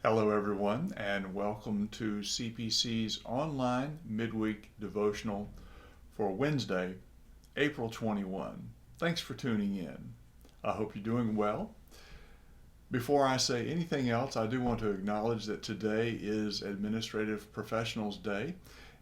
Hello, everyone, and welcome to CPC's online midweek devotional for Wednesday, April 21. Thanks for tuning in. I hope you're doing well. Before I say anything else, I do want to acknowledge that today is Administrative Professionals Day,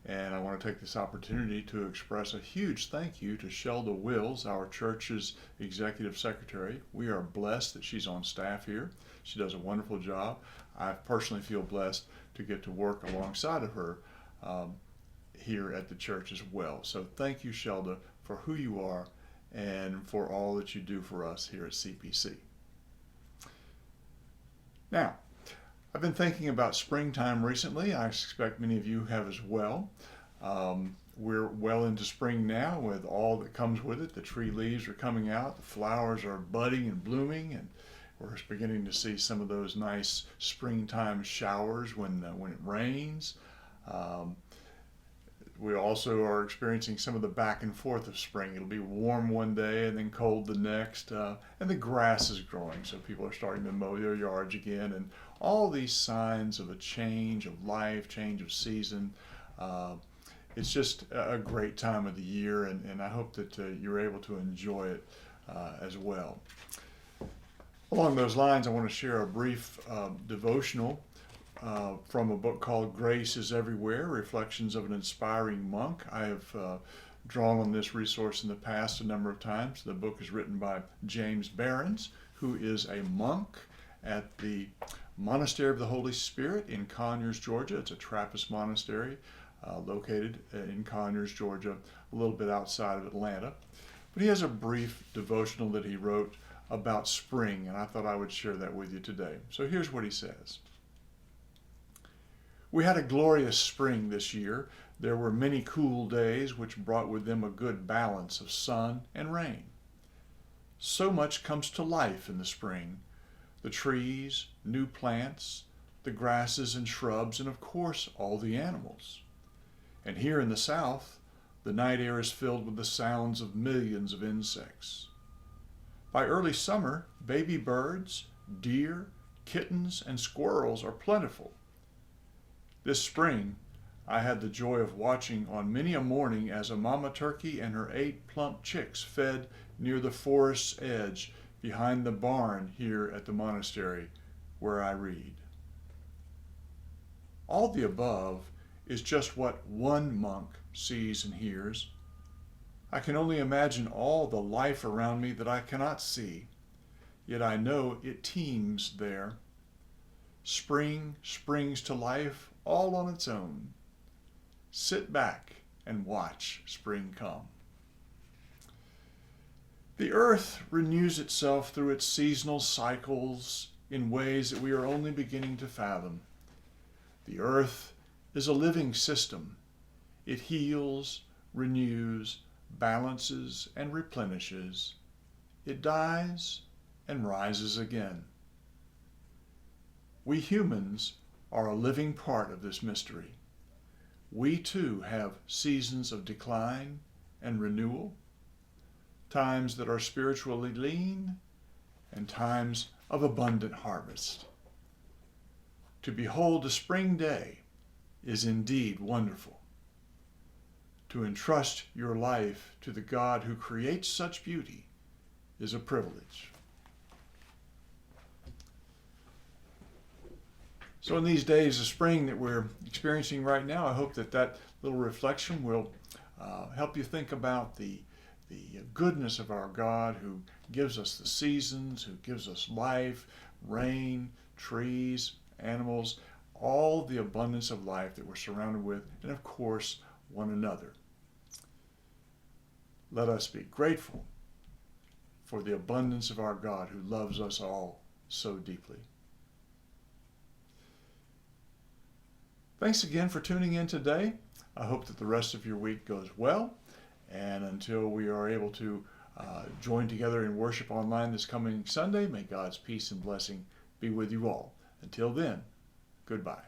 and I want to take this opportunity to express a huge thank you to Shelda Wills, our church's executive secretary. We are blessed that she's on staff here. She does a wonderful job. I personally feel blessed to get to work alongside of her here at the church as well. So thank you, Shelda, for who you are and for all that you do for us here at CPC. Now, I've been thinking about springtime recently. I expect many of you have as well. We're well into spring now with all that comes with it. The tree leaves are coming out, the flowers are budding and blooming, and we're beginning to see some of those nice springtime showers when it rains. We also are experiencing some of the back and forth of spring. It'll be warm one day and then cold the next, and the grass is growing, so people are starting to mow their yards again, and all these signs of a change of life, change of season. It's just a great time of the year, and I hope that you're able to enjoy it as well. Along those lines, I want to share a brief devotional from a book called Grace is Everywhere, Reflections of an Inspiring Monk. I have drawn on this resource in the past a number of times. The book is written by James Barron's, who is a monk at the Monastery of the Holy Spirit in Conyers, Georgia. It's a Trappist monastery located in Conyers, Georgia, a little bit outside of Atlanta. But he has a brief devotional that he wrote about spring, and I thought I would share that with you today. So here's what he says. We had a glorious spring this year. There were many cool days which brought with them a good balance of sun and rain. So much comes to life in the spring. The trees, new plants, the grasses and shrubs, and of course all the animals. And here in the South, the night air is filled with the sounds of millions of insects. By early summer, baby birds, deer, kittens, and squirrels are plentiful. This spring, I had the joy of watching on many a morning as a mama turkey and her 8 plump chicks fed near the forest's edge behind the barn here at the monastery where I read. All the above is just what one monk sees and hears. I can only imagine all the life around me that I cannot see, yet I know it teems there. Spring springs to life all on its own. Sit back and watch spring come. The earth renews itself through its seasonal cycles in ways that we are only beginning to fathom. The earth is a living system. It heals, renews, balances, and replenishes. It dies and rises again. We humans are a living part of this mystery. We too have seasons of decline and renewal, times that are spiritually lean, and times of abundant harvest. To behold a spring day is indeed wonderful. To entrust your life to the God who creates such beauty is a privilege. So in these days of spring that we're experiencing right now, I hope that little reflection will help you think about the goodness of our God who gives us the seasons, who gives us life, rain, trees, animals, all the abundance of life that we're surrounded with, and of course, one another. Let us be grateful for the abundance of our God who loves us all so deeply. Thanks again for tuning in today. I hope that the rest of your week goes well. And until we are able to join together in worship online this coming Sunday, may God's peace and blessing be with you all. Until then, goodbye.